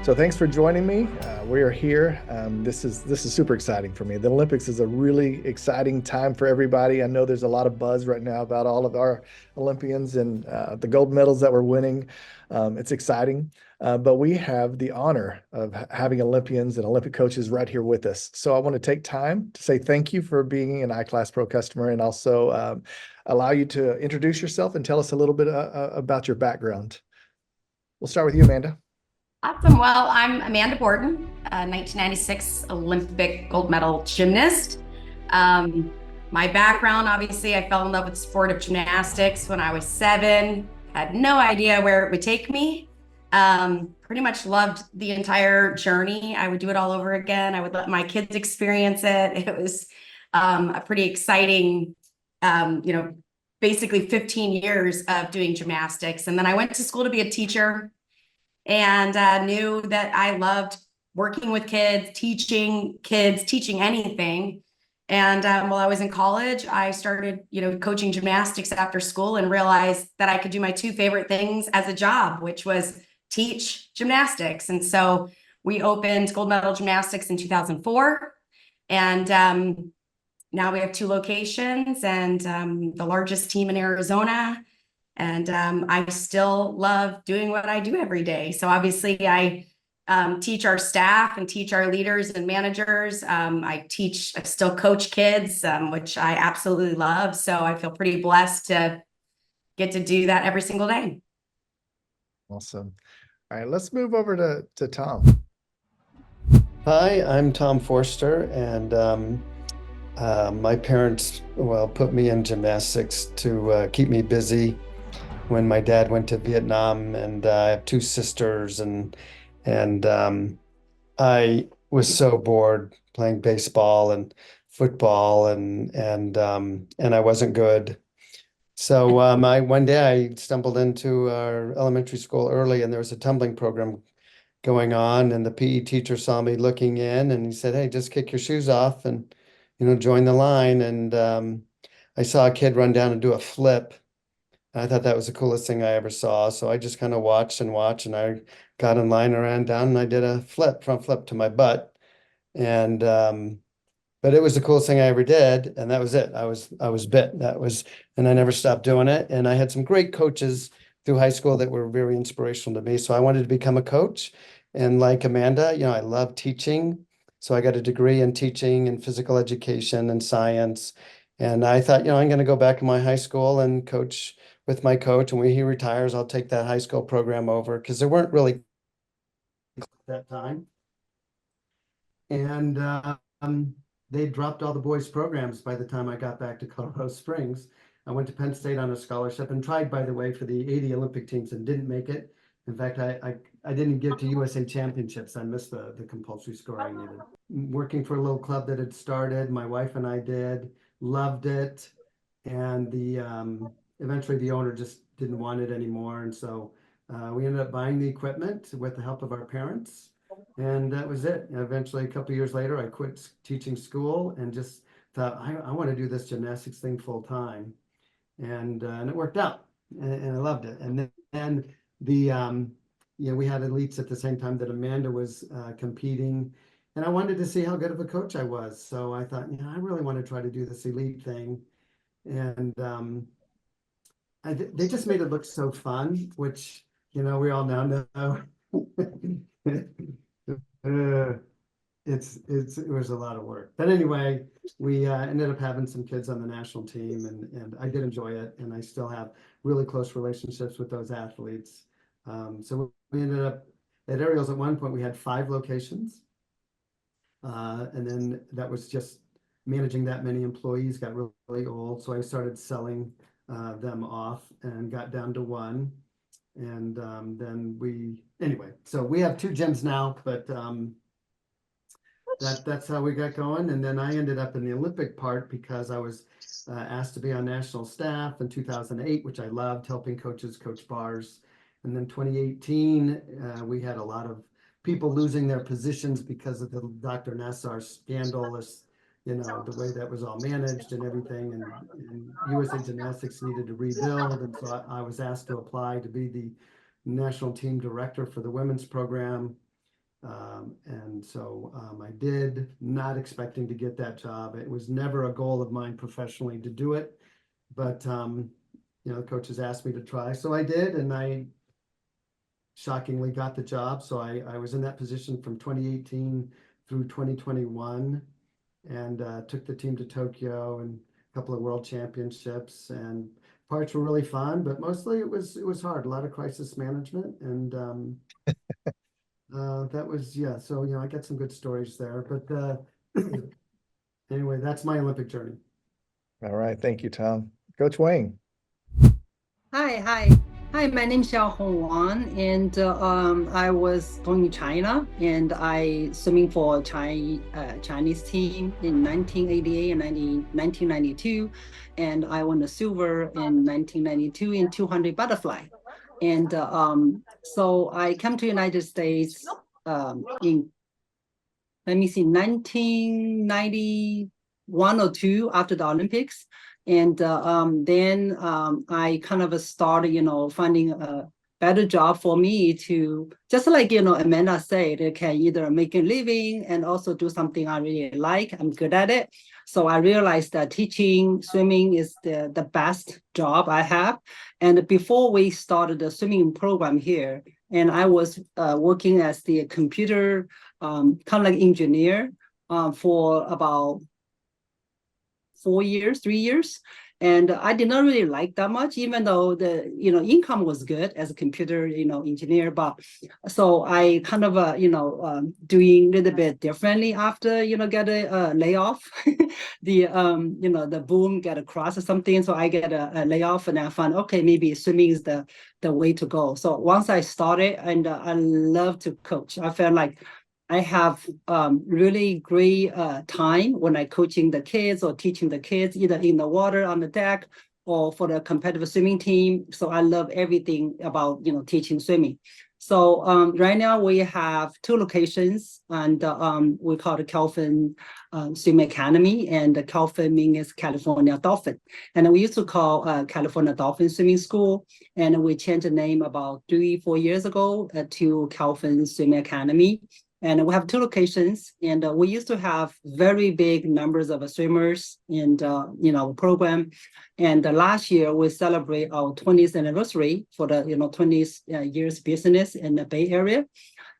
So thanks for joining me. We are here. This is super exciting for me. The Olympics is a really exciting time for everybody. I know there's a lot of buzz right now about all of our Olympians and the gold medals that we're winning. It's exciting, but we have the honor of having Olympians and Olympic coaches right here with us. So I want to take time to say thank you for being an iClass Pro customer, and also allow you to introduce yourself and tell us a little bit about your background. We'll start with you, Amanda. Awesome. Well, I'm Amanda Borden, 1996 Olympic gold medal gymnast. Um, my background, obviously, I fell in love with the sport of gymnastics when I was 7. Had no idea where it would take me. Pretty much loved the entire journey. I would do it all over again. I would let my kids experience it. It was a pretty exciting, um, you know, basically 15 years of doing gymnastics. And then I went to school to be a teacher and knew that I loved working with kids, teaching anything. And while I was in college, I started, coaching gymnastics after school and realized that I could do my two favorite things as a job, which was teach gymnastics. And so we opened Gold Medal Gymnastics in 2004. And now we have 2 locations and the largest team in Arizona. And I still love doing what I do every day. So obviously, I teach our staff and teach our leaders and managers. I still coach kids, which I absolutely love. So I feel pretty blessed to get to do that every single day. Awesome. All right, let's move over to Tom. Hi, I'm Tom Forster, and my parents, well, put me in gymnastics to keep me busy when my dad went to Vietnam, and I have 2 sisters, and I was so bored playing baseball and football, and I wasn't good. So I one day I stumbled into our elementary school early, and there was a tumbling program going on, and the PE teacher saw me looking in, and he said, "Hey, just kick your shoes off and join the line." And I saw a kid run down and do a flip. I thought that was the coolest thing I ever saw. So I just kind of watched and watched, and I got in line and ran down, and I did a front flip to my butt. And but it was the coolest thing I ever did, and that was it. I was bit. And I never stopped doing it. And I had some great coaches through high school that were very inspirational to me. So I wanted to become a coach. And like Amanda, I love teaching. So I got a degree in teaching and physical education and science. And I thought, I'm going to go back to my high school and coach with my coach. And when he retires, I'll take that high school program over because there weren't really at that time. And they dropped all the boys' programs by the time I got back to Colorado Springs. I went to Penn State on a scholarship and tried, by the way, for the 80 Olympic teams and didn't make it. In fact, I didn't get to USA Championships. I missed the compulsory scoring even. Working for a little club that had started, my wife and I did, loved it. And eventually the owner just didn't want it anymore. And so we ended up buying the equipment with the help of our parents. And that was it. And eventually, a couple of years later, I quit teaching school and just thought, I want to do this gymnastics thing full time. And it worked out, and I loved it. And then we had elites at the same time that Amanda was competing, and I wanted to see how good of a coach I was. So I thought, I really want to try to do this elite thing, and they just made it look so fun, which we all now know. Uh, it was a lot of work, but anyway, we ended up having some kids on the national team, and I did enjoy it, and I still have really close relationships with those athletes. So we ended up at Ariel's. At one point we had 5 locations, and then that was just managing that many employees got really old, so I started selling them off and got down to 1. And then anyway, so we have 2 gyms now, but that's how we got going. And then I ended up in the Olympic part because I was asked to be on national staff in 2008, which I loved, helping coaches coach bars. And then 2018, we had a lot of people losing their positions because of the Dr. Nassar scandal, the way that was all managed and everything. And USA Gymnastics needed to rebuild. And so I was asked to apply to be the national team director for the women's program. And so I did, not expecting to get that job. It was never a goal of mine professionally to do it, but the coaches asked me to try, so I did, and I shockingly got the job. So I was in that position from 2018 through 2021, and took the team to Tokyo and a couple of world championships. And parts were really fun, but mostly it was hard. A lot of crisis management, and that was, yeah. So I got some good stories there. But anyway, that's my Olympic journey. All right. Thank you, Tom. Coach Wayne. Hi. My name is Xiaohong Wang, and I was born in China, and I swimming for Chinese team in 1988 and 1992, and I won the silver in 1992 in 200 butterfly, and so I came to United States in, let me see, 1991 or two, after the Olympics. And then I kind of started, finding a better job for me to, just like, Amanda said, I can either make a living and also do something I really like. I'm good at it. So I realized that teaching swimming is the best job I have. And before we started the swimming program here, and I was working as the computer kind of like engineer for about 3 years. And I did not really like that much, even though the income was good as a computer engineer. But so I kind of doing a little bit differently after get a layoff. The boom get across or something. So I get a layoff, and I found, okay, maybe swimming is the way to go. So once I started, and I love to coach. I felt like I have really great time when I coaching the kids or teaching the kids, either in the water, on the deck, or for the competitive swimming team. So I love everything about teaching swimming. So right now we have 2 locations, and we call it Calvin Swim Academy, and the Calvin means California Dolphin. And we used to call California Dolphin Swimming School, and we changed the name about 3-4 years ago to Calvin Swim Academy. And we have 2 locations, and we used to have very big numbers of swimmers in our program. And last year we celebrate our 20th anniversary for the 20th years business in the Bay Area,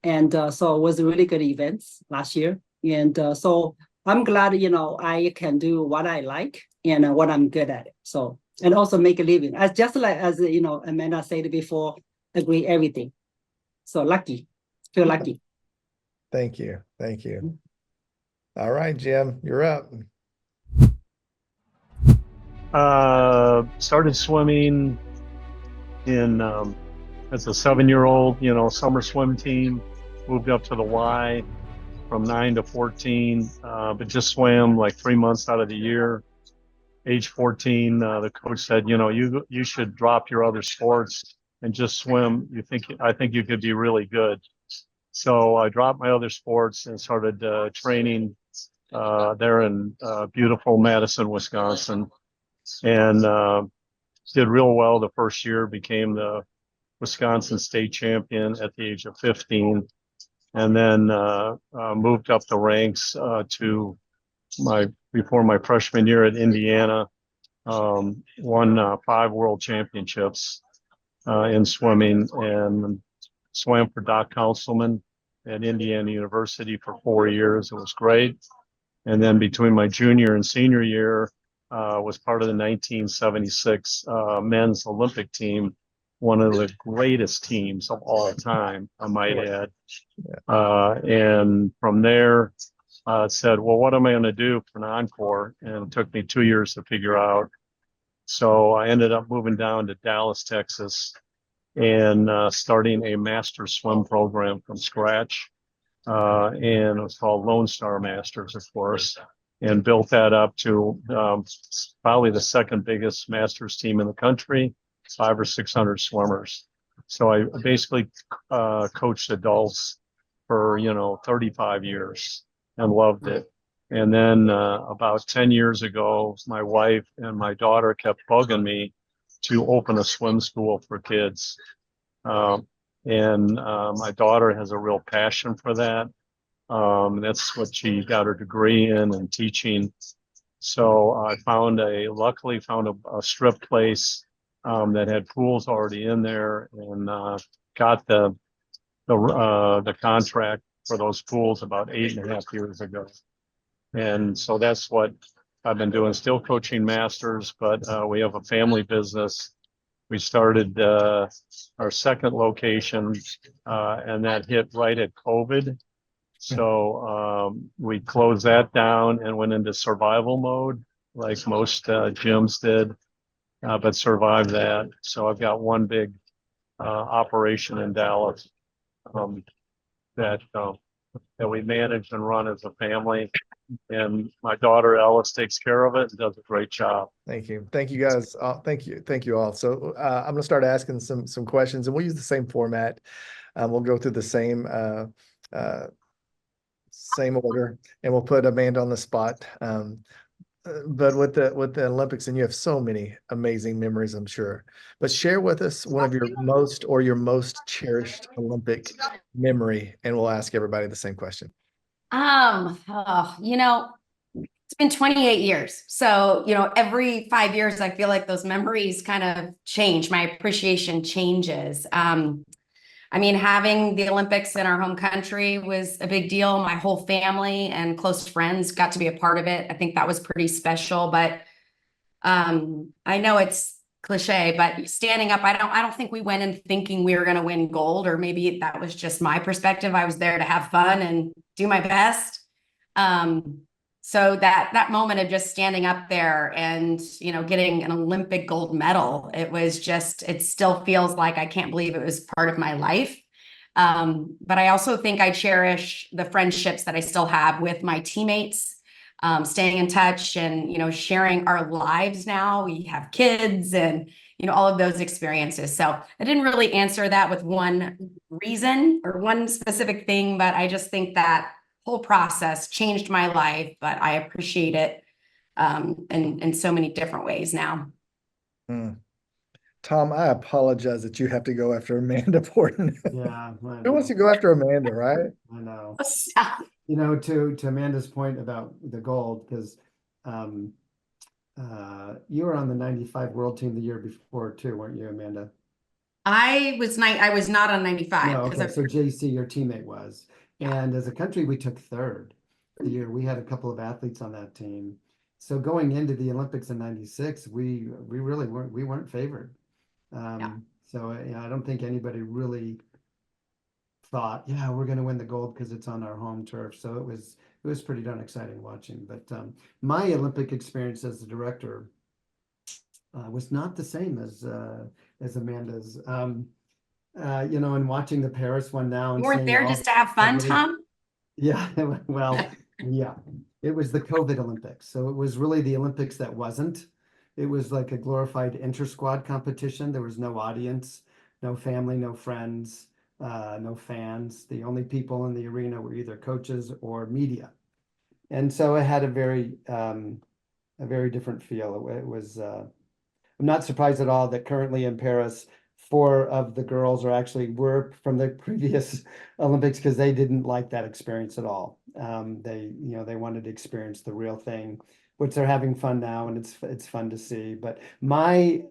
and so it was a really good event last year. And so I'm glad I can do what I like and what I'm good at. So, and also make a living, as just like as Amanda said before, agree everything. So feel lucky. Thank you. Thank you. All right, Jim, you're up. Started swimming in as a 7-year-old, summer swim team. Moved up to the Y from 9 to 14, but just swam like 3 months out of the year. Age 14, the coach said, you should drop your other sports and just swim. I think you could be really good. So I dropped my other sports and started training there in beautiful Madison, Wisconsin, and did real well the first year. Became the Wisconsin state champion at the age of 15, and then moved up the ranks to before my freshman year at Indiana. Won 5 world championships in swimming, and swam for Doc Councilman at Indiana University for 4 years. It was great. And then between my junior and senior year, was part of the 1976 men's Olympic team, one of the greatest teams of all time, I might add. And from there, said, well, what am I going to do for an encore? And it took me 2 years to figure out. So I ended up moving down to Dallas, Texas, and starting a master swim program from scratch. And it was called Lone Star Masters, of course, and built that up to probably the second biggest masters team in the country, 500 or 600 swimmers. So I basically coached adults for 35 years and loved it. And then about 10 years ago, my wife and my daughter kept bugging me to open a swim school for kids. And my daughter has a real passion for that. That's what she got her degree in teaching. So I luckily found a strip place that had pools already in there, and got the contract for those pools about 8.5 years ago. And so that's what I've been doing, still coaching masters, but we have a family business. We started our second location, and that hit right at COVID. So we closed that down and went into survival mode, like most gyms did, but survived that. So I've got one big operation in Dallas that we manage and run as a family. And my daughter Alice takes care of it and does a great job. Thank you. Thank you guys. Thank you all. So I'm gonna start asking some questions, and we'll use the same format. We'll go through the same order, and we'll put Amanda on the spot. But with the Olympics, and you have so many amazing memories, I'm sure. But share with us one of your most cherished Olympic memory, and we'll ask everybody the same question. You know, it's been 28 years. So, you know, every 5 years, I feel like those memories kind of change. My appreciation changes. I mean, having the Olympics in our home country was a big deal. My whole family and close friends got to be a part of it. I think that was pretty special. But I know it's cliche, but standing up, I don't think we went in thinking we were going to win gold, or maybe that was just my perspective. I was there to have fun and do my best. So that moment of just standing up there and, you know, getting an Olympic gold medal, it still feels like I can't believe it was part of my life. But I also think I cherish the friendships that I still have with my teammates, staying in touch and, you know, sharing our lives now. We have kids and, you know, all of those experiences. So I didn't really answer that with one reason or one specific thing, but I just think that whole process changed my life, but I appreciate it in so many different ways now. Tom, I apologize that you have to go after Amanda Borden. Yeah, Who wants to go after Amanda, right? I know. Stop. You know, to Amanda's point about the gold, because you were on the 95 world team the year before too, weren't you, Amanda? I was not on 95. No, okay. So JC, your teammate was. And as a country, we took third the year. We had a couple of athletes on that team. So going into the Olympics in 96, we really weren't favored. So I don't think anybody really thought, yeah, we're going to win the gold because it's on our home turf. So it was pretty darn exciting watching. But my Olympic experience as a director was not the same as Amanda's. You know, and watching the Paris one now and You weren't there just to have fun, Tom? Yeah, well, yeah, it was the COVID Olympics. So it was really the Olympics that wasn't. It was like a glorified inter-squad competition. There was no audience, no family, no friends, no fans. The only people in the arena were either coaches or media. And so it had a very different feel. It was, I'm not surprised at all that currently in Paris, 4 of the girls were from the previous Olympics because they didn't like that experience at all. They wanted to experience the real thing, which they're having fun now, and it's fun to see. But my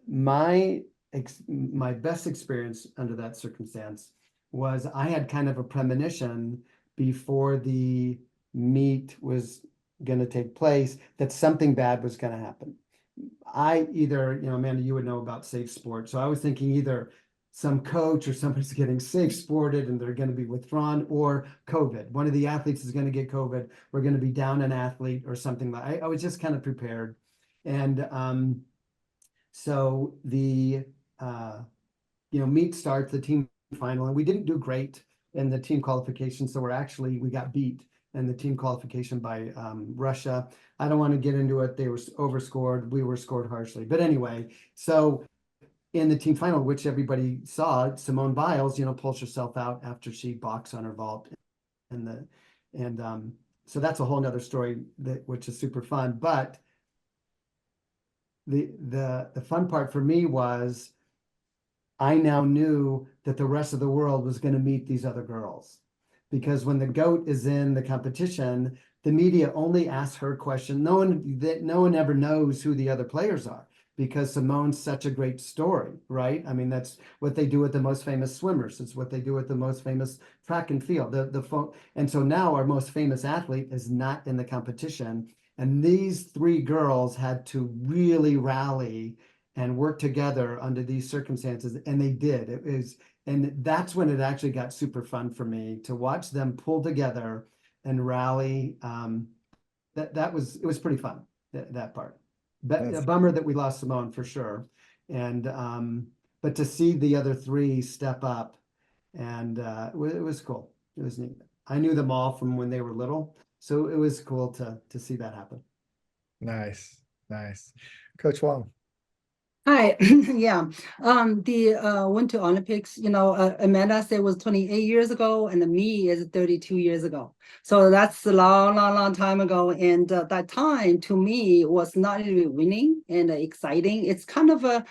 best experience under that circumstance was I had kind of a premonition before the meet was going to take place that something bad was going to happen. Amanda, you would know about safe sport. So I was thinking either some coach or somebody's getting safe sported and they're going to be withdrawn, or COVID. One of the athletes is going to get COVID. We're going to be down an athlete or something. I was just kind of prepared. And so the meet starts, the team final, and we didn't do great in the team qualification. So we got beat in the team qualification by Russia. I don't want to get into it. They were overscored. We were scored harshly. But anyway, so in the team final, which everybody saw, Simone Biles, pulls herself out after she balks on her vault. So that's a whole nother story which is super fun. But the fun part for me was I now knew that the rest of the world was going to meet these other girls. Because when the GOAT is in the competition, the media only asks her question. No one ever knows who the other players are because Simone's such a great story, right? I mean, that's what they do with the most famous swimmers. It's what they do with the most famous track and field. And so now our most famous athlete is not in the competition. And these three girls had to really rally and work together under these circumstances, and they did. And that's when it actually got super fun for me to watch them pull together and rally. It was pretty fun, that part. But a bummer that we lost Simone for sure. And but to see the other three step up, and it was cool. It was neat. I knew them all from when they were little, so it was cool to see that happen. Nice, nice. Coach Wong. Hi, yeah. The Winter Olympics, Amanda said was 28 years ago, and me is 32 years ago. So that's a long, long, long time ago. And that time to me was not really winning and exciting. It's kind of a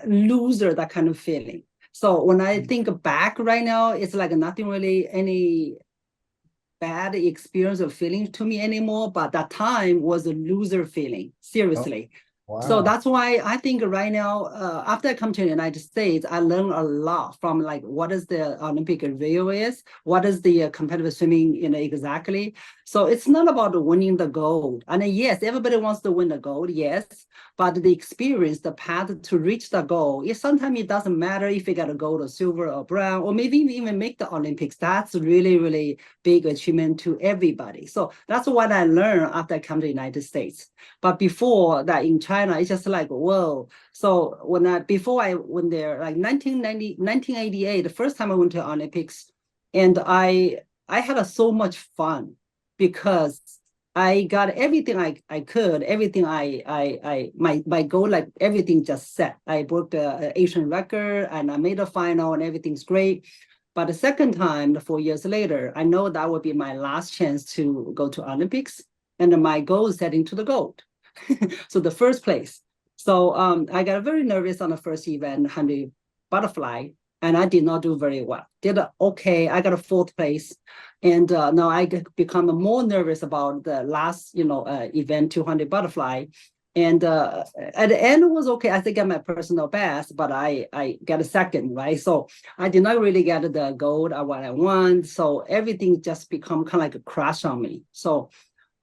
loser, that kind of feeling. So when I think back right now, it's like nothing really any bad experience or feeling to me anymore. But that time was a loser feeling, seriously. Wow. So that's why I think right now, after I come to the United States, I learn a lot from like what is the Olympic Rio is, what is the competitive swimming, exactly. So it's not about winning the gold. And yes, everybody wants to win the gold, yes, but the experience, the path to reach the goal, sometimes it doesn't matter if you got a gold or silver or brown, or maybe even make the Olympics. That's really, really big achievement to everybody. So that's what I learned after I come to the United States. But before that in China, it's just like, whoa. So before I went there, like 1988, the first time I went to Olympics, and I had so much fun because I got everything I could, everything my goal, like everything just set. I broke the Asian record and I made a final and everything's great. But the second time, 4 years later, I know that would be my last chance to go to Olympics. And my goal is heading to the gold. So the first place. So I got very nervous on the first event, 100 butterfly, and I did not do very well. Did okay. I got a fourth place, and now I become more nervous about the last, event, 200 butterfly. And at the end, it was okay. I think I got my personal best, but I got a second, right? So I did not really get the gold or what I want. So everything just become kind of like a crash on me. So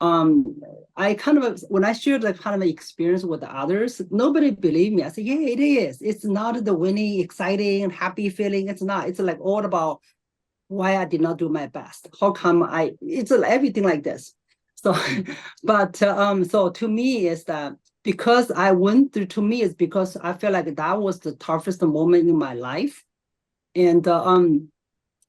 I kind of, when I shared the kind of experience with the others, nobody believed me. I said, yeah, it is. It's not the winning, exciting, happy feeling. It's not. It's like all about why I did not do my best. How come it's everything like this. So, but so to me is that because I went through, to me is because I feel like that was the toughest moment in my life. And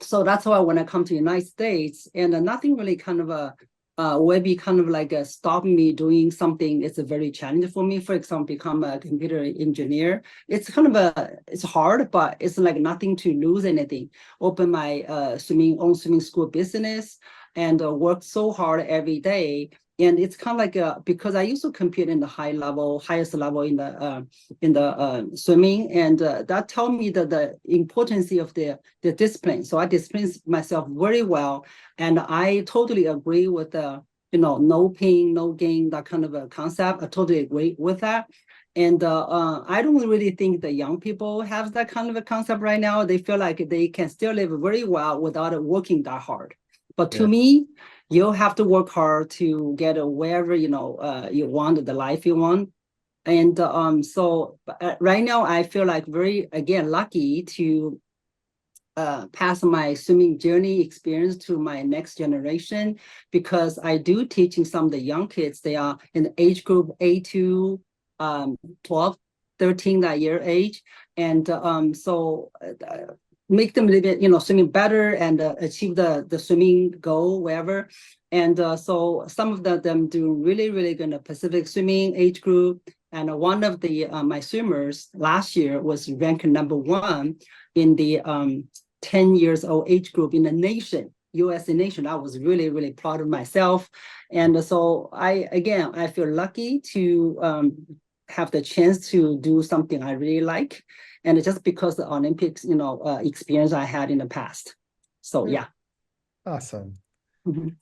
so that's why when I come to the United States, and nothing really kind of will be kind of like stopping me doing something. It's a very challenging for me. For example, become a computer engineer. It's kind of it's hard, but it's like nothing to lose anything. Open my own swimming school business and work so hard every day. And it's kind of like because I used to compete in the highest level in the swimming, and that told me the importance of the discipline. So I discipline myself very well, and I totally agree with the no pain, no gain, that kind of a concept. I totally agree with that. And I don't really think the young people have that kind of a concept right now. They feel like they can still live very well without working that hard. But to me, you have to work hard to get wherever you want, the life you want. And so right now I feel like very, again, lucky to pass my swimming journey experience to my next generation, because I do teaching some of the young kids. They are in the age group 8 to 12, 13 that year age. And so make them a little bit, swimming better and achieve the swimming goal, wherever. And so some of them do really, really good in the Pacific swimming age group. And one of the my swimmers last year was ranked #1 in the 10 years old age group in the nation, USA nation. I was really, really proud of myself. And so I feel lucky to have the chance to do something I really like. and just because the Olympics, experience I had in the past. So yeah. Awesome. Mhm.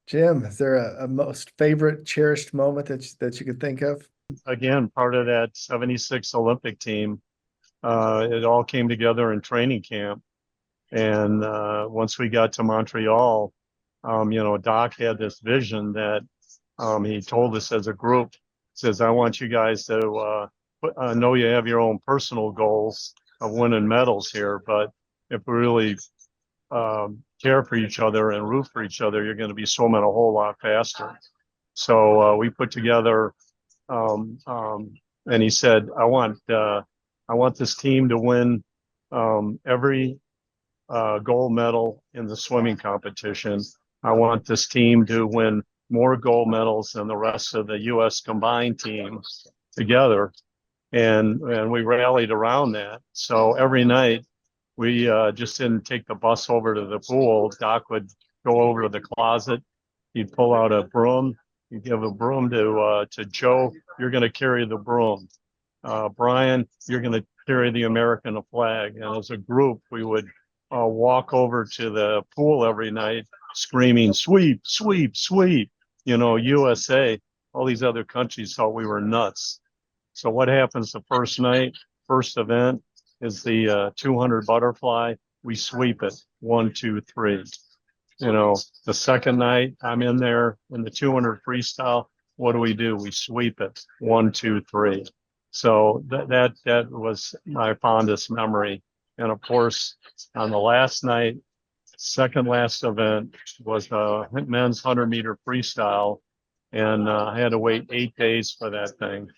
Jim, is there a most favorite, cherished moment that you could think of? Again, part of that 76 Olympic team. It all came together in training camp. And once we got to Montreal, Doc had this vision that he told us as a group, says, I want you guys to know you have your own personal goals of winning medals here, but if we really care for each other and root for each other, you're going to be swimming a whole lot faster. So we put together, and he said, I want this team to win every gold medal in the swimming competition. I want this team to win more gold medals than the rest of the U.S. combined teams together. And we rallied around that. So every night we just didn't take the bus over to the pool. Doc would go over to the closet. He'd pull out a broom. He'd give a broom to Joe. You're going to carry the broom. Brian, you're going to carry the American flag. And as a group, we would walk over to the pool every night screaming, sweep, sweep, sweep, USA. All these other countries thought we were nuts. So what happens the first night, first event is the 200 butterfly. We sweep it, 1, 2, 3. The second night I'm in there in the 200 freestyle. What do? We sweep it, 1, 2, 3. So that was my fondest memory. And of course, on the last night, second last event was the men's 100-meter freestyle, and I had to wait 8 days for that thing.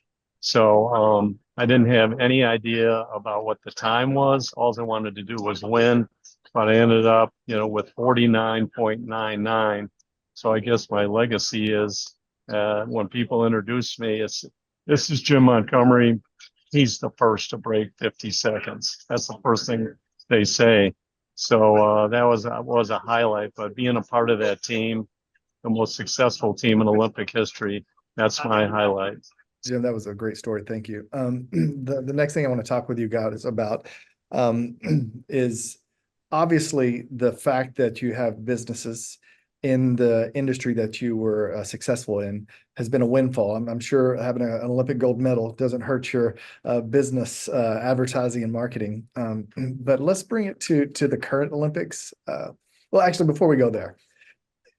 So I didn't have any idea about what the time was. All I wanted to do was win, but I ended up, with 49.99. So I guess my legacy is when people introduce me, this is Jim Montgomery. He's the first to break 50 seconds. That's the first thing they say. So that was a highlight. But being a part of that team, the most successful team in Olympic history, that's my highlight. Jim, that was a great story. Thank you. The next thing I want to talk with you about is obviously the fact that you have businesses in the industry that you were successful in has been a windfall. I'm sure having an Olympic gold medal doesn't hurt your business advertising and marketing. But let's bring it to the current Olympics. Well, actually, before we go there,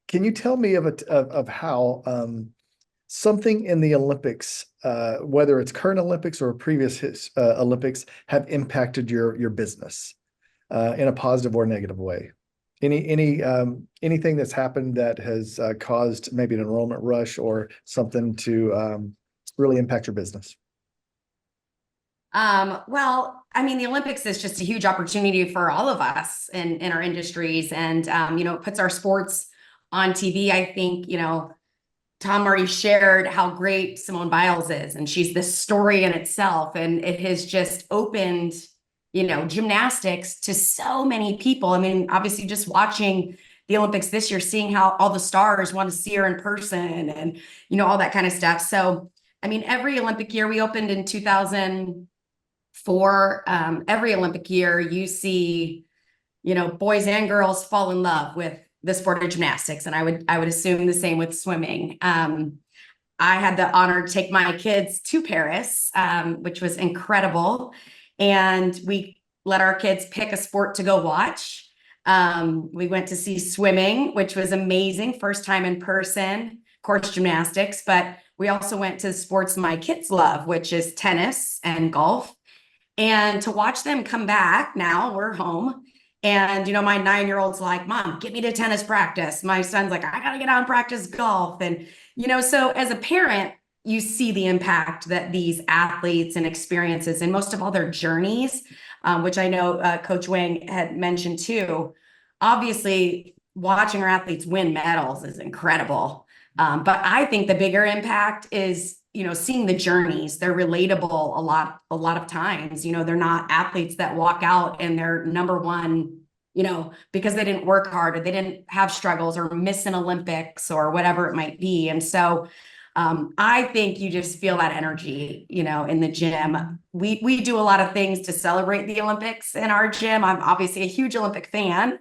can you tell me of how something in the Olympics, whether it's current Olympics or previous Olympics, have impacted your business in a positive or negative way? Anything that's happened that has caused maybe an enrollment rush or something to really impact your business? Well, I mean, the Olympics is just a huge opportunity for all of us in our industries, and it puts our sports on TV. I think, Tom already shared how great Simone Biles is, and she's this story in itself, and it has just opened, gymnastics to so many people. I mean, obviously just watching the Olympics this year, seeing how all the stars want to see her in person and, all that kind of stuff. So, I mean, every Olympic year, we opened in 2004. Every Olympic year you see, boys and girls fall in love with the sport of gymnastics. And I would assume the same with swimming. I had the honor to take my kids to Paris, which was incredible. And we let our kids pick a sport to go watch. We went to see swimming, which was amazing. First time in person, of course, gymnastics, but we also went to sports my kids love, which is tennis and golf. And to watch them come back, now we're home. And, my 9-year-old's like, Mom, get me to tennis practice. My son's like, I got to get out and practice golf. And, so as a parent, you see the impact that these athletes and experiences, and most of all their journeys, which I know Coach Wang had mentioned too. Obviously, watching our athletes win medals is incredible. But I think the bigger impact is, seeing the journeys. They're relatable a lot of times. They're not athletes that walk out and they're number one, because they didn't work hard or they didn't have struggles or miss an Olympics or whatever it might be. And so I think you just feel that energy, in the gym. We do a lot of things to celebrate the Olympics in our gym. I'm obviously a huge Olympic fan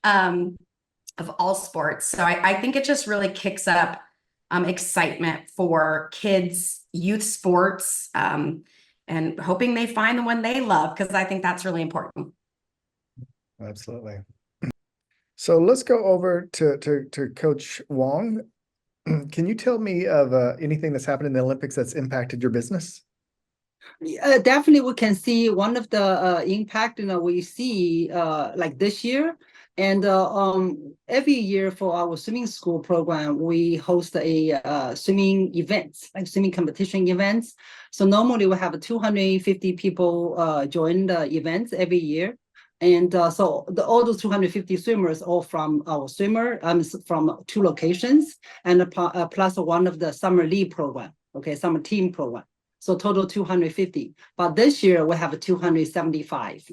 of all sports. So I think it just really kicks up excitement for kids, youth sports, and hoping they find the one they love, because I think that's really important. Absolutely. So let's go over to Coach Wong. Can you tell me of anything that's happened in the Olympics that's impacted your business? Definitely, we can see one of the impact we see like this year, and every year for our swimming school program, we host a swimming events, like swimming competition events. So normally we have 250 people join the events every year. And so all those 250 swimmers, all from our swimmer, from 2 locations, and plus one of the summer league program, okay, summer team program. So total 250. But this year we have 275,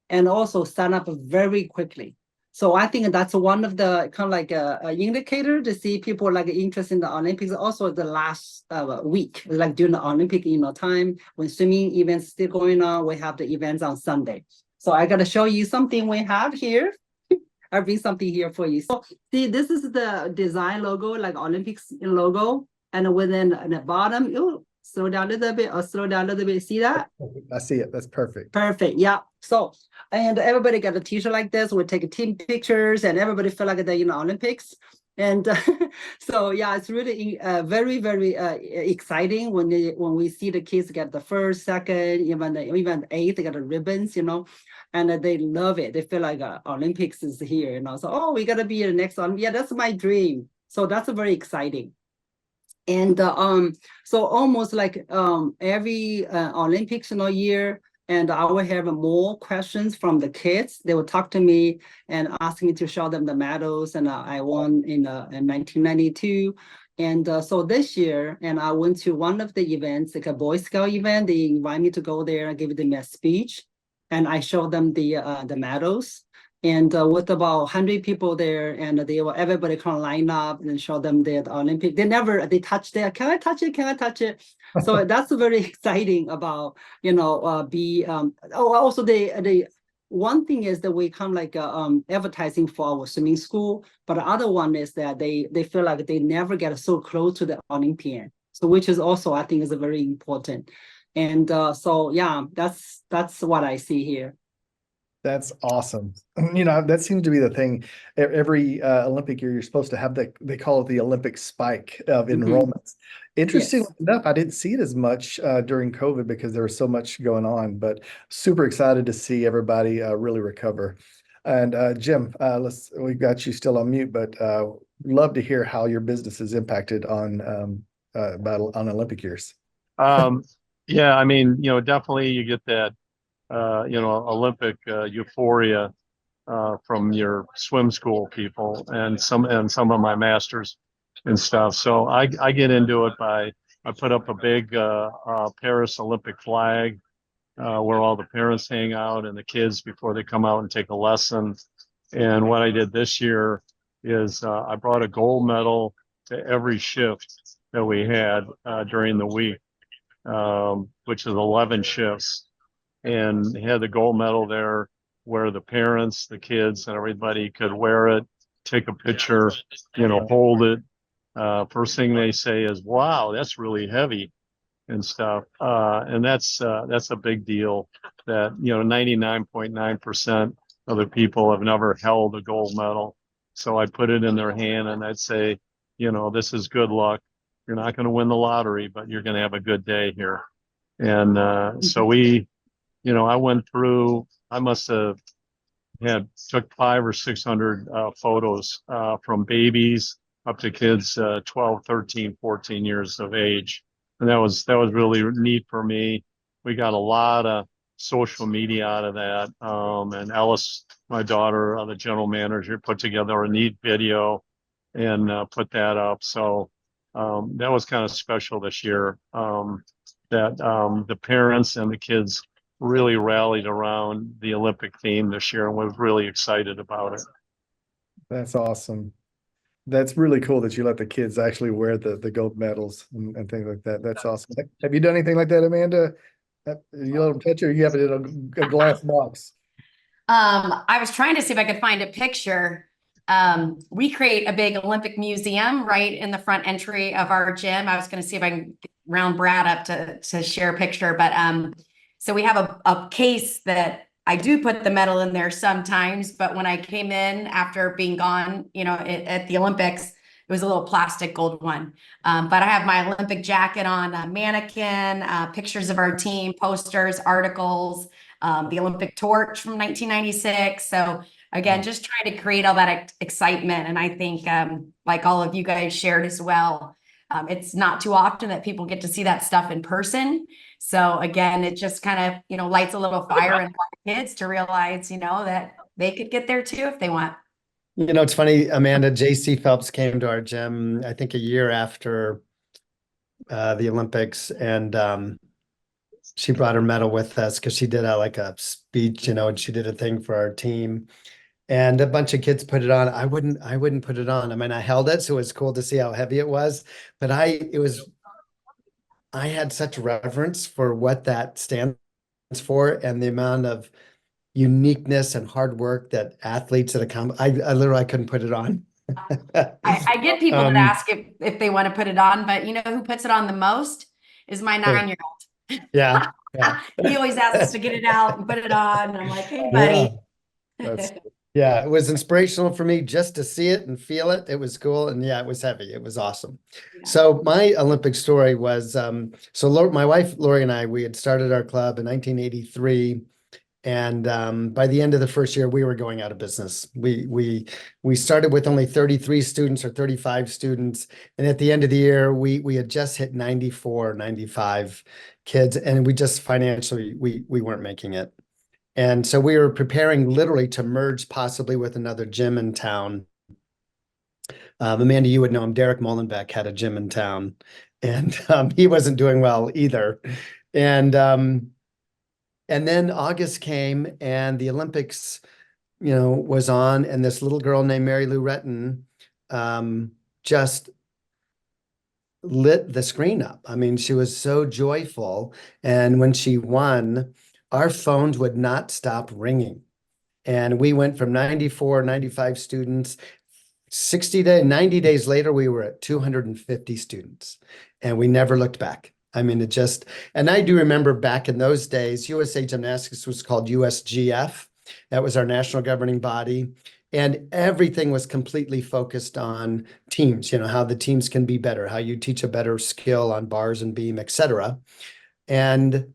and also sign up very quickly. So I think that's one of the kind of like a indicator to see people like interest in the Olympics. Also the last week, like during the Olympic time, when swimming events still going on, we have the events on Sunday. So I got to show you something we have here. I bring something here for you. So see, this is the design logo, like Olympics logo. And within the bottom, slow down a little bit or slow down a little bit. See that? I see it. That's perfect. Perfect. Yeah. So, and everybody got a t-shirt like this. We take team pictures and everybody feel like they're in the Olympics. And so, yeah, it's really very, very exciting when we see the kids get the first, second, even eighth, they got the ribbons, and they love it. They feel like Olympics is here, So, we got to be the next one. Yeah, that's my dream. So that's very exciting. And so almost like every Olympics year, and I will have more questions from the kids. They will talk to me and ask me to show them the medals, and I won in 1992. And so this year, and I went to one of the events, like a Boy Scout event. They invite me to go there and give them a speech, and I showed them the medals. And with about 100 people there, and everybody kind of line up and show them the Olympic. They touch there. Can I touch it? Can I touch it? So that's very exciting about, also the one thing is that we come like advertising for our swimming school, but the other one is that they feel like they never get so close to the Olympian. So which is also, I think, is very important. And so, yeah, that's what I see here. That's awesome. That seems to be the thing. Every Olympic year, you're supposed to have they call it the Olympic spike of enrollments. Interestingly enough, I didn't see it as much during COVID because there was so much going on, but super excited to see everybody really recover. And Jim, we've got you still on mute, but love to hear how your business is impacted on Olympic years. Yeah, I mean, definitely you get that Olympic euphoria from your swim school people and some of my masters and stuff. So I get into it I put up a big Paris Olympic flag where all the parents hang out and the kids before they come out and take a lesson. And what I did this year is I brought a gold medal to every shift that we had during the week, which is 11 shifts. And had the gold medal there where the parents, the kids, and everybody could wear it, take a picture, hold it. First thing they say is, wow, that's really heavy and stuff. And that's a big deal that, 99.9% of the people have never held a gold medal. So I'd put it in their hand and I'd say, this is good luck. You're not going to win the lottery, but you're going to have a good day here. And so I went through, I must have took 500 or 600 photos from babies up to kids 12, 13, 14 years of age. And that was really neat for me. We got a lot of social media out of that. And Ellis, my daughter, the general manager, put together a neat video and put that up. So that was kind of special this year, that the parents and the kids really rallied around the Olympic theme this year and was really excited about it. That's awesome. That's really cool that you let the kids actually wear the gold medals and things like that. That's awesome. Have you done anything like that, Amanda? You let them touch you, or you have it in a glass box? I was trying to see if I could find a picture. We create a big Olympic museum right in the front entry of our gym. I was going to see if I can round Brad up to share a picture, but so we have a case that I do put the medal in there sometimes, but when I came in after being gone, at the Olympics, it was a little plastic gold one. But I have my Olympic jacket on, a mannequin, pictures of our team, posters, articles, the Olympic torch from 1996. So again, just trying to create all that excitement. And I think, like all of you guys shared as well, it's not too often that people get to see that stuff in person. So again, it just kind of, lights a little fire in kids to realize, that they could get there too if they want. It's funny, Amanda, JC Phelps came to our gym, I think a year after the Olympics, and she brought her medal with us because she did a speech, and she did a thing for our team. And a bunch of kids put it on. I wouldn't put it on. I mean, I held it, so it was cool to see how heavy it was. But I had such reverence for what that stands for and the amount of uniqueness and hard work that athletes that I literally couldn't put it on. I get people that ask if they want to put it on, but you know who puts it on the most is my 9-year-old. Yeah. He always asks to get it out and put it on. And I'm like, hey, buddy. Yeah, it was inspirational for me just to see it and feel it. It was cool. And yeah, it was heavy. It was awesome. Yeah. So my Olympic story was, my wife, Lori, and I, we had started our club in 1983. And by the end of the first year, we were going out of business. We started with only 33 students or 35 students. And at the end of the year, we had just hit 94, 95 kids. And we just financially, we weren't making it. And so we were preparing literally to merge possibly with another gym in town. Amanda, you would know him. Derek Molenbeek had a gym in town, and he wasn't doing well either. And then August came, and the Olympics, was on, and this little girl named Mary Lou Retton just lit the screen up. I mean, she was so joyful, and when she won, our phones would not stop ringing. And we went from 94, 95 students. 90 days later, we were at 250 students, and we never looked back. I mean, and I do remember back in those days, USA Gymnastics was called USGF. That was our national governing body. And everything was completely focused on teams, how the teams can be better, how you teach a better skill on bars and beam, etc. And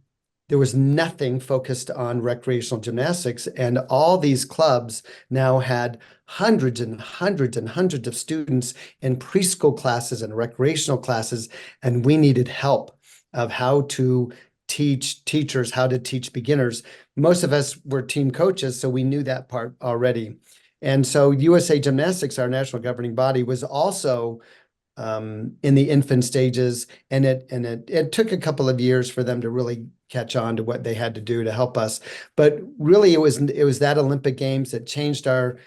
there was nothing focused on recreational gymnastics. And all these clubs now had hundreds and hundreds and hundreds of students in preschool classes and recreational classes. And we needed help of how to teach teachers, how to teach beginners. Most of us were team coaches, so we knew that part already. And so USA Gymnastics, our national governing body, was also in the infant stages, and it took a couple of years for them to really catch on to what they had to do to help us. But really, it was that Olympic Games that changed our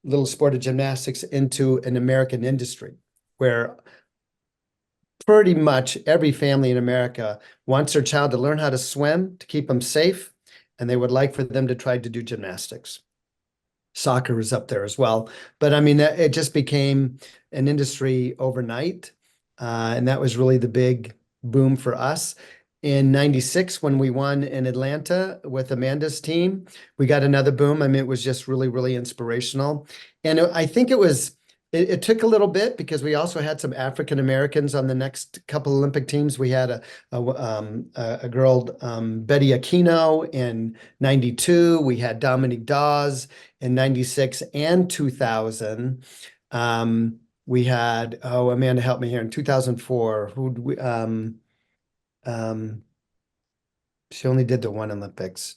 little sport of gymnastics into an American industry, where pretty much every family in America wants their child to learn how to swim to keep them safe, and they would like for them to try to do gymnastics. Soccer was up there as well. But I mean, it just became an industry overnight. And that was really the big boom for us. In 96, when we won in Atlanta with Amanda's team, we got another boom. I mean, it was just really, really inspirational. And I think it took a little bit because we also had some African Americans on the next couple Olympic teams. We had a girl, Betty Aquino, in 92. We had Dominique Dawes in 96 and 2000. We had, Amanda, help me here, in 2004. She only did the one Olympics.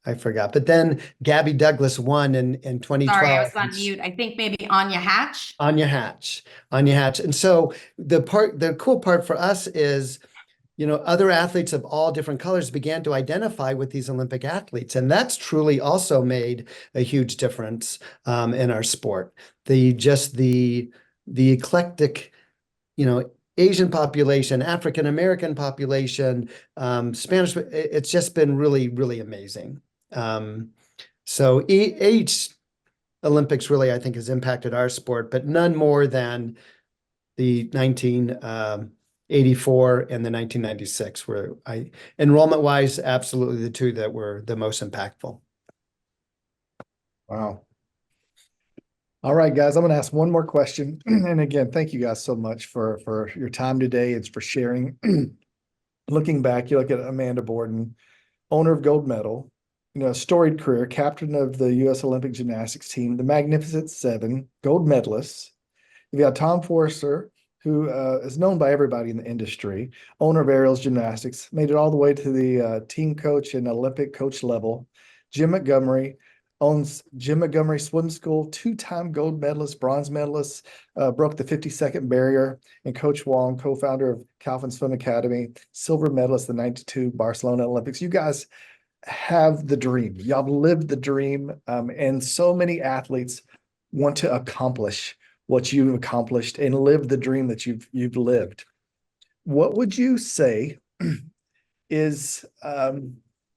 I forgot. But then Gabby Douglas won in 2012. Sorry, I was on mute. I think maybe Anya Hatch. Anya Hatch. And so the cool part for us is, other athletes of all different colors began to identify with these Olympic athletes. And that's truly also made a huge difference in our sport. The the eclectic, Asian population, African American population, Spanish. It's just been really, really amazing. So each Olympics really, I think, has impacted our sport, but none more than the 1984 and the 1996, where enrollment wise, absolutely the two that were the most impactful. Wow. All right, guys, I'm going to ask one more question. And again, thank you guys so much for your time today. It's for sharing. Looking back, you look at Amanda Borden, owner of gold medal, storied career, captain of the U.S. Olympic gymnastics team, the Magnificent Seven, gold medalists. You've got Tom Forster, who is known by everybody in the industry, owner of Aerials Gymnastics, made it all the way to the team coach and Olympic coach level. Jim Montgomery owns Jim Montgomery Swim School, two-time gold medalist, bronze medalist, broke the 50-second barrier, and Coach Wong, co-founder of Calvin Swim Academy, silver medalist, the 92 Barcelona Olympics. You guys have the dream. Y'all have lived the dream, and so many athletes want to accomplish what you've accomplished and live the dream that you've lived. What would you say is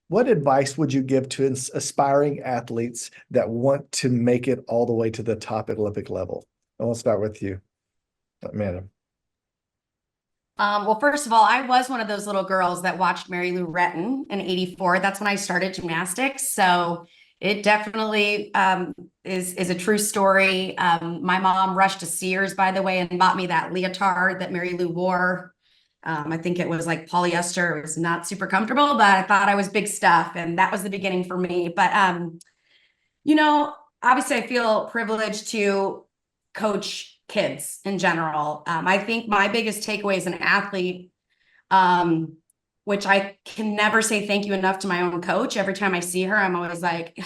what advice would you give to aspiring athletes that want to make it all the way to the top at Olympic level? And we'll start with you, Amanda. Well, first of all, I was one of those little girls that watched Mary Lou Retton in '84. That's when I started gymnastics. So it definitely is a true story. My mom rushed to Sears, by the way, and bought me that leotard that Mary Lou wore. I think it was like polyester. It was not super comfortable, but I thought I was big stuff. And that was the beginning for me. But, obviously I feel privileged to coach kids in general. I think my biggest takeaway as an athlete, which I can never say thank you enough to my own coach. Every time I see her, I'm always like,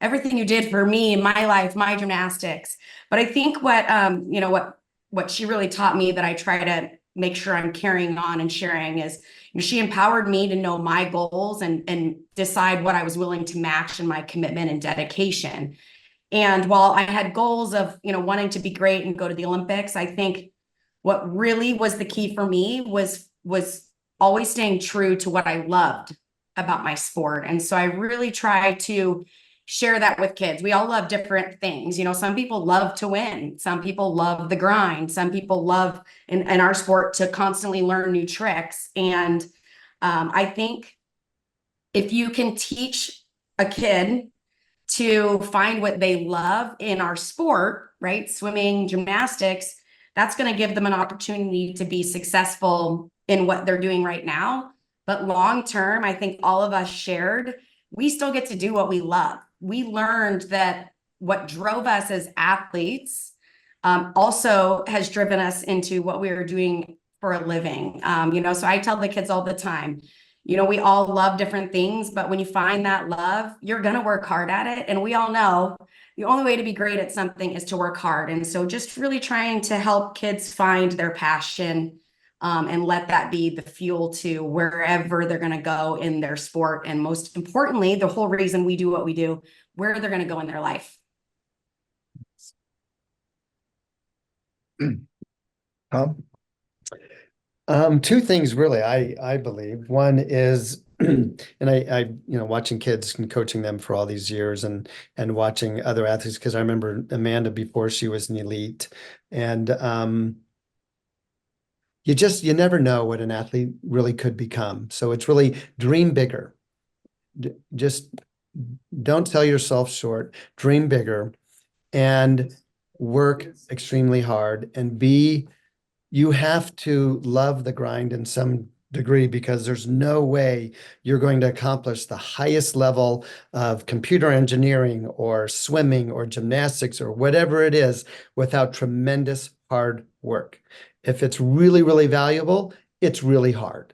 everything you did for me, my life, my gymnastics. But I think what she really taught me that I try to make sure I'm carrying on and sharing is, she empowered me to know my goals and decide what I was willing to match in my commitment and dedication. And while I had goals of, wanting to be great and go to the Olympics, I think what really was the key for me was always staying true to what I loved about my sport. And so I really try to share that with kids. We all love different things. Some people love to win. Some people love the grind. Some people love in our sport to constantly learn new tricks. And I think if you can teach a kid to find what they love in our sport, right? Swimming, gymnastics, that's going to give them an opportunity to be successful in what they're doing right now. But long term, I think all of us shared, we still get to do what we love. We learned that what drove us as athletes also has driven us into what we are doing for a living. So I tell the kids all the time, we all love different things, but when you find that love, you're going to work hard at it. And we all know the only way to be great at something is to work hard. And so just really trying to help kids find their passion and let that be the fuel to wherever they're going to go in their sport. And most importantly, the whole reason we do what we do, where they're going to go in their life. Tom? Two things really, I believe. One is, and I watching kids and coaching them for all these years and watching other athletes, because I remember Amanda before she was an elite, and you never know what an athlete really could become. So it's really dream bigger. Just don't sell yourself short, dream bigger, and work extremely hard, and you have to love the grind in some degree, because there's no way you're going to accomplish the highest level of computer engineering or swimming or gymnastics or whatever it is without tremendous hard work. If it's really, really valuable, it's really hard.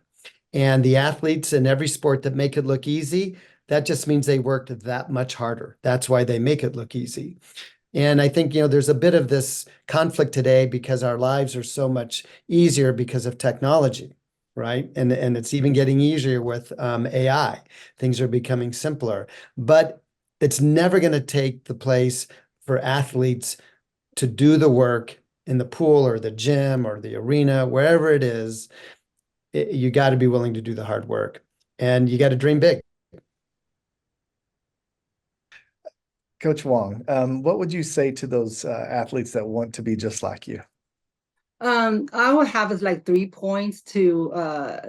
And the athletes in every sport that make it look easy, that just means they worked that much harder. That's why they make it look easy. And I think, there's a bit of this conflict today because our lives are so much easier because of technology, right? And it's even getting easier with AI. Things are becoming simpler, but it's never going to take the place for athletes to do the work in the pool or the gym or the arena, wherever it is, you got to be willing to do the hard work and you got to dream big. Coach Wong, what would you say to those athletes that want to be just like you? I will have is like 3 points to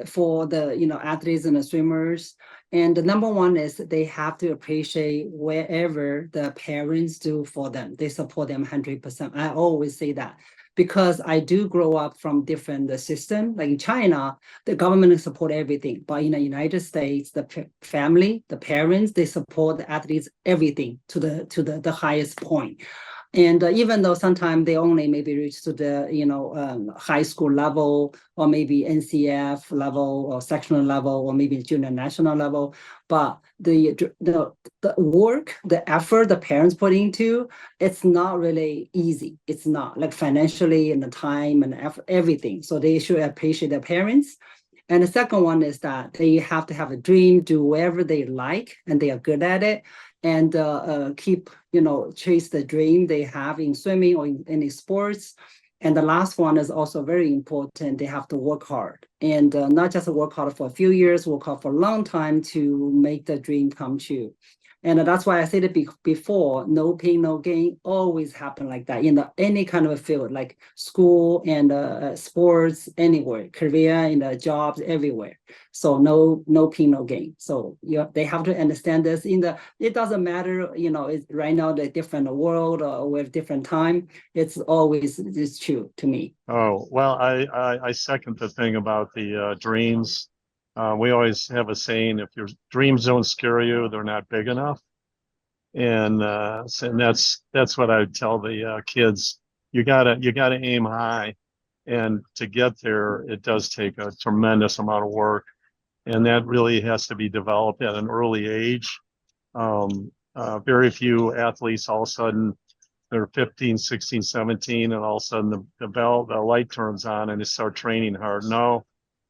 for the athletes and the swimmers. And the number one is they have to appreciate wherever the parents do for them. They support them 100%. I always say that because I do grow up from different system. Like in China, the government support everything, but in the United States, the family, the parents, they support the athletes everything to the highest point. And even though sometimes they only maybe reach to the high school level or maybe NCF level or sectional level or maybe junior national level, but the work, the effort the parents put into, it's not really easy. It's not like financially and the time and effort, everything. So they should appreciate their parents. And the second one is that they have to have a dream, do whatever they like, and they are good at it, and keep, chase the dream they have in swimming or in any sports. And the last one is also very important. They have to work hard and not just work hard for a few years, work hard for a long time to make the dream come true. And that's why I said it before, no pain, no gain, always happen like that in any kind of a field, like school and sports, anywhere, career, in the jobs, everywhere. So no pain, no gain. So they have to understand this. It doesn't matter, it's right now the different world or with different time. It's always it's true to me. Oh, well, I second the thing about the dreams. We always have a saying, if your dreams don't scare you, they're not big enough. And that's what I tell the kids. You gotta aim high, and to get there, it does take a tremendous amount of work, and that really has to be developed at an early age. Very few athletes all of a sudden they're 15, 16, 17, and all of a sudden the light turns on and they start training hard. No,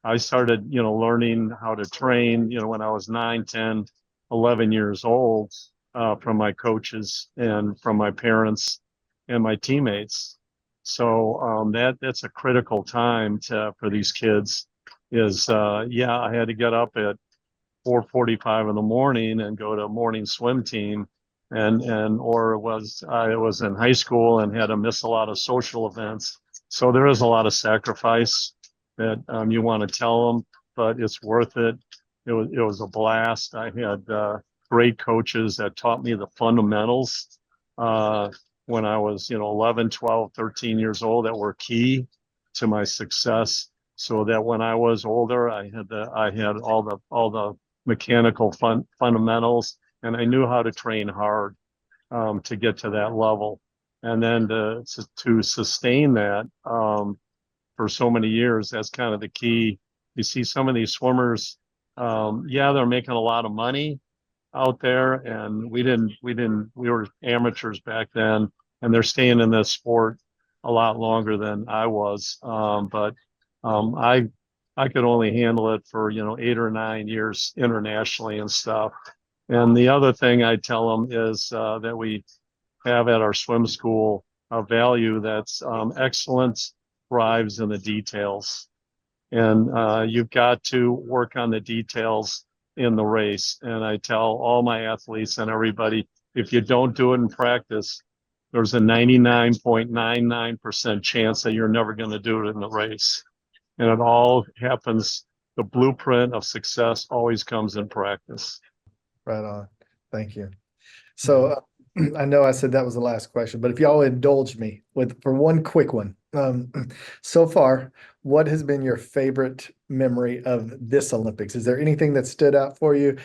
I started, learning how to train, when I was 9, 10, 11 years old, from my coaches and from my parents and my teammates. So that's a critical time for these kids is, I had to get up at 4:45 in the morning and go to a morning swim team or I was in high school and had to miss a lot of social events. So there is a lot of sacrifice that you want to tell them, but it's worth it. It was a blast. I had great coaches that taught me the fundamentals when I was 11, 12, 13 years old that were key to my success, so that when I was older I had all the mechanical fundamentals, and I knew how to train hard to get to that level, and then to sustain that for so many years. That's kind of the key. You see some of these swimmers, they're making a lot of money out there, and we were amateurs back then, and they're staying in this sport a lot longer than I was. But I could only handle it for 8 or 9 years internationally and stuff. And the other thing I tell them is that we have at our swim school a value that's excellence thrives in the details. And you've got to work on the details in the race. And I tell all my athletes and everybody, if you don't do it in practice, there's a 99.99% chance that you're never going to do it in the race. And it all happens. The blueprint of success always comes in practice. Right on. Thank you. So I know I said that was the last question, but if y'all indulge me for one quick one. So far, what has been your favorite memory of this Olympics? Is there anything that stood out for you?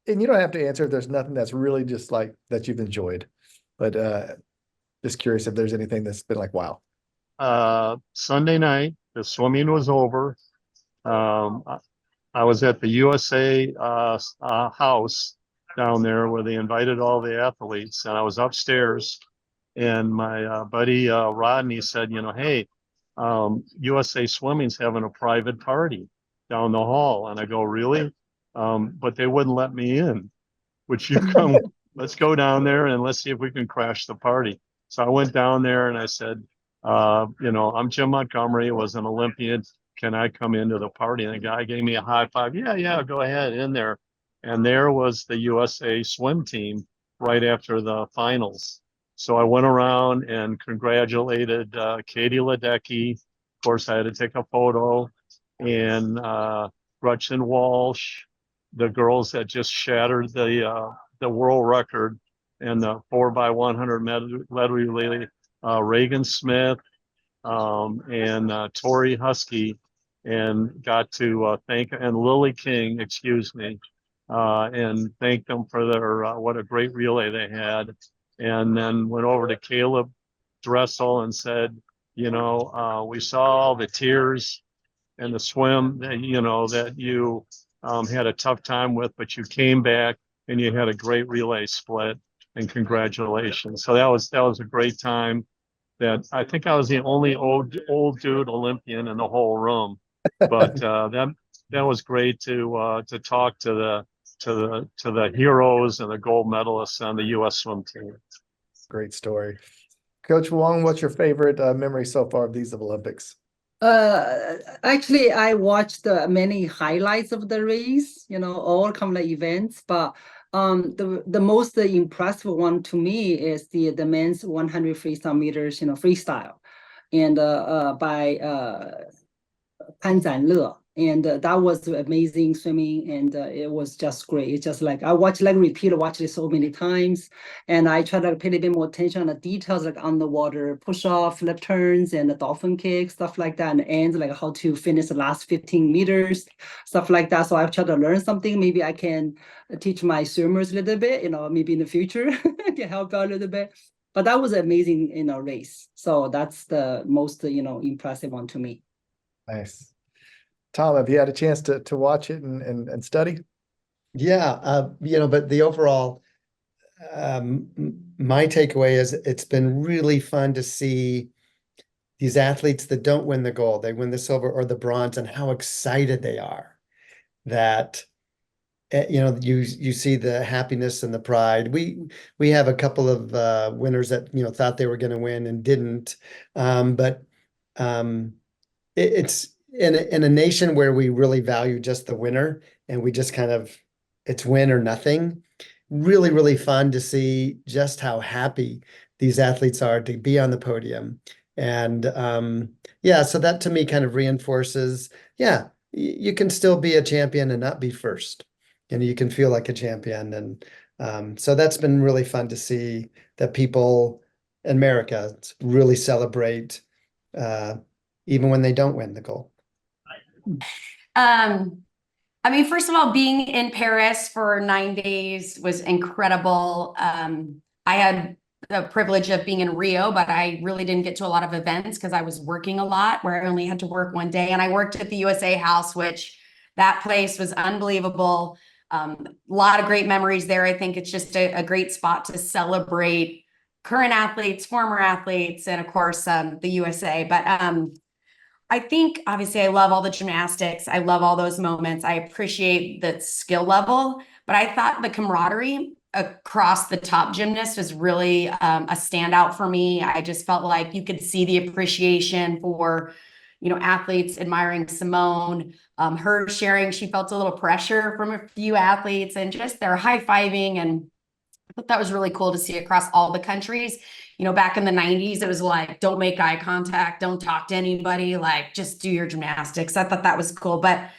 And you don't have to answer if there's nothing that's really just like that you've enjoyed, but just curious if there's anything that's been like, wow. Sunday night, the swimming was over. I was at the USA house down there where they invited all the athletes, and I was upstairs, and my buddy Rodney said, hey, USA Swimming's having a private party down the hall. And I go, really? But they wouldn't let me in. Would you come? Let's go down there and let's see if we can crash the party. So I went down there and I said, I'm Jim Montgomery, was an Olympian. Can I come into the party? And the guy gave me a high five. Yeah, go ahead in there. And there was the USA swim team right after the finals. So I went around and congratulated Katie Ledecky. Of course, I had to take a photo. And Gretchen Walsh, the girls that just shattered the world record in the 4x100 medley relay, Reagan Smith, and Tori Husky, and got to thank, and Lily King, excuse me, and thank them for their what a great relay they had. And then went over to Caleb Dressel and said, we saw all the tears and the swim that that you had a tough time with, but you came back and you had a great relay split. And congratulations! So that was a great time. That I think I was the only old dude Olympian in the whole room, but that was great to talk to the heroes and the gold medalists on the U.S. swim team. Great story. Coach Wong, what's your favorite memory so far of these Olympics? Actually, I watched many highlights of the race, all kind of events, but the most impressive one to me is the men's 100 freestyle meters, freestyle, and by Pan Zanle. And that was amazing swimming, and it was just great. It's just like I watched, watched it so many times, and I try to pay a bit more attention on the details, like on the water push off, flip turns, and the dolphin kick, stuff like that, and ends, like how to finish the last 15 meters, stuff like that. So I've tried to learn something. Maybe I can teach my swimmers a little bit, maybe in the future can help out a little bit. But that was an amazing, race. So that's the most, impressive one to me. Nice. Tom, have you had a chance to watch it and study? Yeah, but the overall, my takeaway is it's been really fun to see these athletes that don't win the gold, they win the silver or the bronze, and how excited they are that you see the happiness and the pride. We have a couple of winners that thought they were going to win and didn't, but it's in a nation where we really value just the winner, and we just kind of, it's win or nothing. Really, really fun to see just how happy these athletes are to be on the podium. And yeah, so that to me kind of reinforces, yeah, you can still be a champion and not be first. And you can feel like a champion. And so that's been really fun to see that people in America really celebrate even when they don't win the gold. First of all, being in Paris for 9 days was incredible. I had the privilege of being in Rio, but I really didn't get to a lot of events because I was working a lot, where I only had to work one day. And I worked at the USA House, which that place was unbelievable. A lot of great memories there. I think it's just a great spot to celebrate current athletes, former athletes, and of course, the USA. But I think obviously I love all the gymnastics. I love all those moments. I appreciate the skill level, but I thought the camaraderie across the top gymnasts was really a standout for me. I just felt like you could see the appreciation for, athletes admiring Simone, her sharing, she felt a little pressure from a few athletes, and just their high-fiving. And I thought that was really cool to see across all the countries. Back in the 90s, it was like, don't make eye contact, don't talk to anybody, like just do your gymnastics. I thought that was cool. But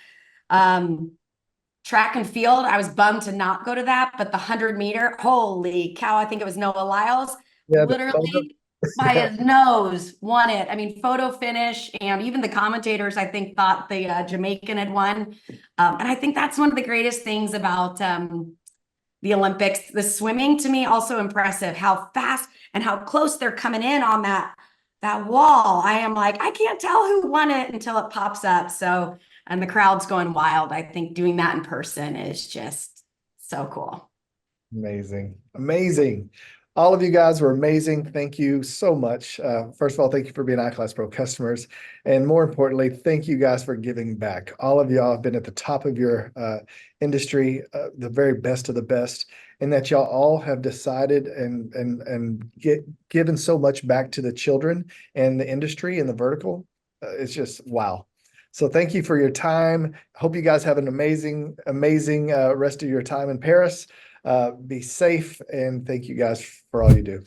track and field, I was bummed to not go to that, but the 100-meter, holy cow, I think it was Noah Lyles, literally by his nose won it. Photo finish, and even the commentators, I think, thought the Jamaican had won. And I think that's one of the greatest things about the Olympics. The swimming, to me, also impressive, how fast and how close they're coming in on that wall. I am like, I can't tell who won it until it pops up. So, and the crowd's going wild. I think doing that in person is just so cool. Amazing. Amazing. All of you guys were amazing. Thank you so much. First of all, thank you for being iClass Pro customers. And more importantly, thank you guys for giving back. All of y'all have been at the top of your industry, the very best of the best, and that y'all all have decided and given so much back to the children and the industry and the vertical. It's just wow. So thank you for your time. Hope you guys have an amazing rest of your time in Paris. Be safe, and thank you guys for all you do.